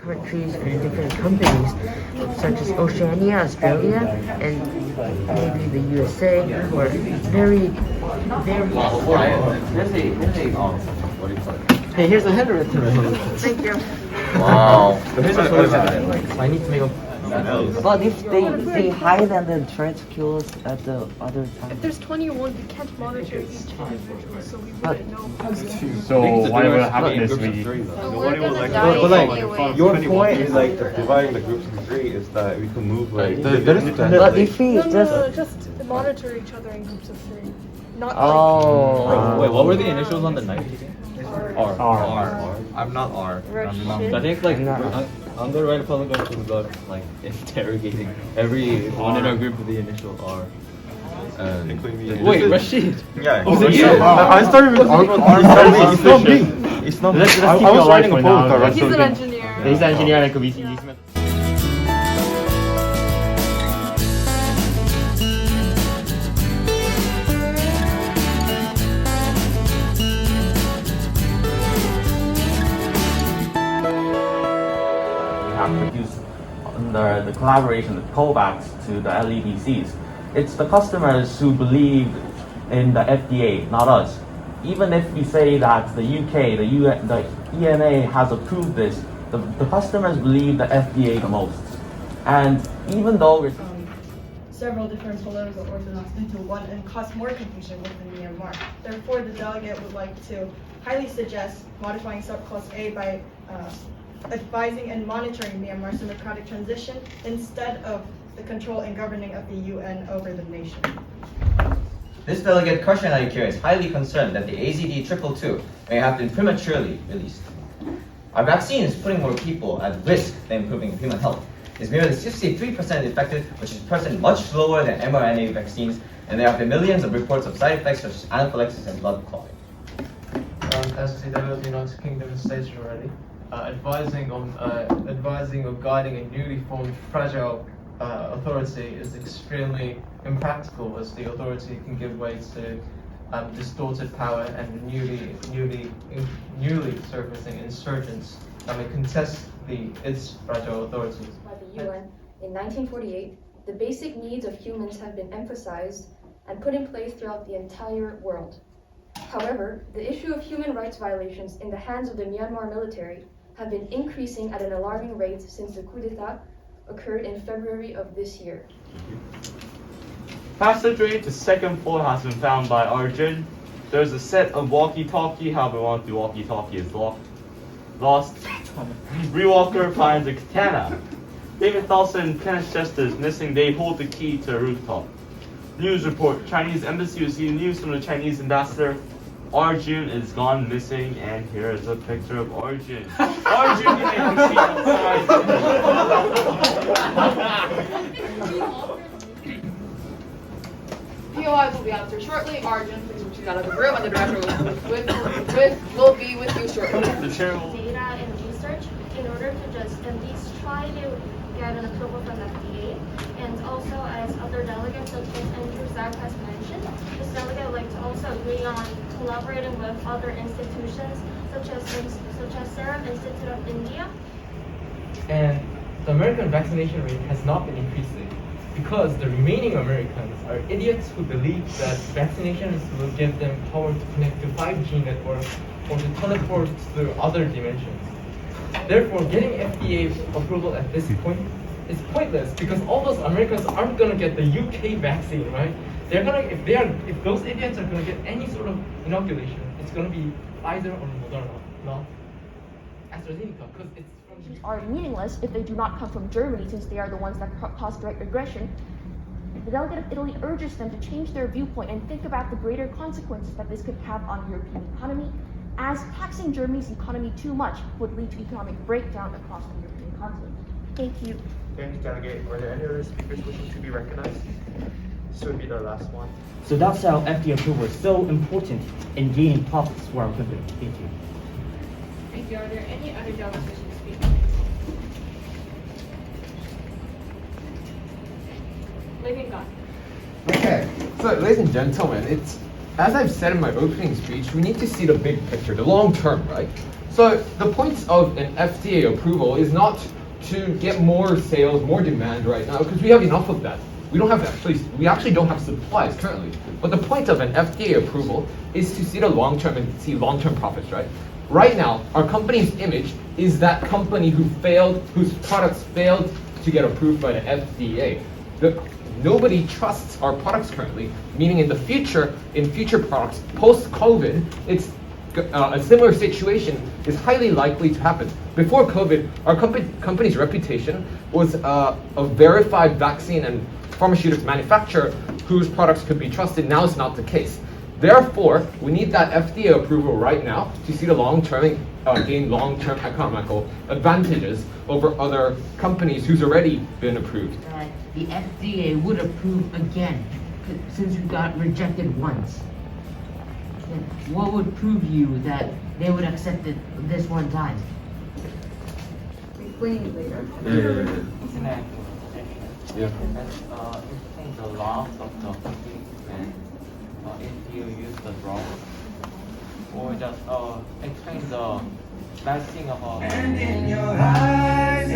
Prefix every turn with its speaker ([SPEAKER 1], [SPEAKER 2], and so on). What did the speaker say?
[SPEAKER 1] countries and different companies, such as Oceania, Australia, and maybe the USA, who are very.
[SPEAKER 2] Hey, here's a handwritten resolution.
[SPEAKER 1] Thank you.
[SPEAKER 3] Wow.
[SPEAKER 2] Here's a solution. I need to make a.
[SPEAKER 4] But if they hide and then try to kill us at the other time.
[SPEAKER 5] If there's 21, we can't monitor each individual, so we wouldn't know.
[SPEAKER 6] So whatever happens, we.
[SPEAKER 5] Nobody will like die anyway.
[SPEAKER 3] Your point is like dividing the groups into three is that we can move like
[SPEAKER 4] But if we
[SPEAKER 5] Just monitor each other in groups of 3. Not
[SPEAKER 2] Wait, what were the initials on the knife? R. I'm not R. I think like I'm gonna write a public article about like interrogating everyone in our group with the initial R. Wait, Rashid.
[SPEAKER 3] Yeah.
[SPEAKER 2] Was it you?
[SPEAKER 3] I started with R. It's not me. It's not me.
[SPEAKER 6] Let's keep
[SPEAKER 3] I
[SPEAKER 6] you
[SPEAKER 3] was
[SPEAKER 6] alive
[SPEAKER 3] writing
[SPEAKER 6] for
[SPEAKER 3] a
[SPEAKER 6] now.
[SPEAKER 3] post.
[SPEAKER 5] He's an engineer.
[SPEAKER 6] He's an engineer and could be used.
[SPEAKER 7] Produced under the collaboration with COVAX to the LEDCs. It's the customers who believe in the FDA, not us. Even if we say that the UK, the EMA has approved this, the customers believe the FDA the most. And even though we're
[SPEAKER 8] several different political orthodox into one and cause more confusion within Myanmar. Therefore, the delegate would like to highly suggest modifying subclause A by advising and monitoring Myanmar's democratic transition instead of the control and governing of the UN over the nation.
[SPEAKER 9] This delegate, Karshan Adikir, is highly concerned that the AZD222 may have been prematurely released. Our vaccine is putting more people at risk than improving human health. It's merely 63% effective, which is present much slower than mRNA vaccines, and there have been millions of reports of side effects such as anaphylaxis and blood clotting.
[SPEAKER 10] As the United Kingdom has stated already, advising on guiding a newly formed fragile authority is extremely impractical, as the authority can give way to distorted power and newly surfacing insurgents that may contest its fragile authorities.
[SPEAKER 11] By the UN in 1948, the basic needs of humans have been emphasized and put in place throughout the entire world. However, the issue of human rights violations in the hands of the Myanmar military have been increasing at an alarming rate since the coup d'etat occurred in February of this year.
[SPEAKER 6] Passageway to second floor has been found by Arjun. There's a set of walkie-talkie, however one of the walkie-talkie is lost. Rewalker finds a katana. David Thalson and Kenneth Chester is missing. They hold the key to a rooftop. News report. Chinese embassy received news from the Chinese ambassador. Arjun is gone missing, and here is a picture of Arjun. Arjun, you can see outside.
[SPEAKER 5] POIs will be out there shortly. Arjun, please retreat out of the room, and the director will be with you shortly.
[SPEAKER 6] The chair will...
[SPEAKER 12] Data and research in order to just at least try to get an approval from FDA. And also, as other delegates such as Andrew Zach has mentioned, this delegate would like to also agree on collaborating with other institutions such as Serum Institute of India.
[SPEAKER 10] And the American vaccination rate has not been increasing because the remaining Americans are idiots who believe that vaccinations will give them power to connect to 5G networks or to teleport to other dimensions. Therefore, getting FDA approval at this point is pointless because all those Americans aren't going to get the UK vaccine, right? They're gonna if those idiots are going to get any sort of inoculation, it's going to be Pfizer or Moderna, not AstraZeneca, because it's
[SPEAKER 13] are meaningless if they do not come from Germany, since they are the ones that cause direct aggression. The delegate of Italy urges them to change their viewpoint and think about the greater consequences that this could have on the European economy, as taxing Germany's economy too much would lead to economic breakdown across the European continent. Thank you.
[SPEAKER 14] Thank you, Delegate. Are there any other speakers wishing to be recognized? This would be the last one.
[SPEAKER 15] So that's how FDA approval is so important in gaining profits for our company. Thank you.
[SPEAKER 5] Thank you. Are there any other delegates wishing to speak?
[SPEAKER 2] Okay, so ladies and gentlemen, as I've said in my opening speech, we need to see the big picture, the long term, right?
[SPEAKER 16] So the point of an FDA approval is not to get more sales, more demand right now, because we have enough of that. We actually don't have supplies currently. But the point of an FDA approval is to see the long term and see long-term profits, right? Right now, our company's image is that company whose products failed to get approved by the FDA. Nobody trusts our products currently, meaning in future products, post-COVID, it's a similar situation is highly likely to happen. Before COVID, our company's reputation was a verified vaccine and pharmaceutical manufacturer whose products could be trusted. Now it's not the case. Therefore, we need that FDA approval right now to see the gain long-term economical advantages over other companies who's already been approved.
[SPEAKER 1] The FDA would approve again, since we got rejected once. Then what would prove you that they would accept it this one time?
[SPEAKER 5] Explain later.
[SPEAKER 2] Yeah.
[SPEAKER 7] Explain the loss of the and if you use the drug, or just explain the bad thing about. And in your eyes,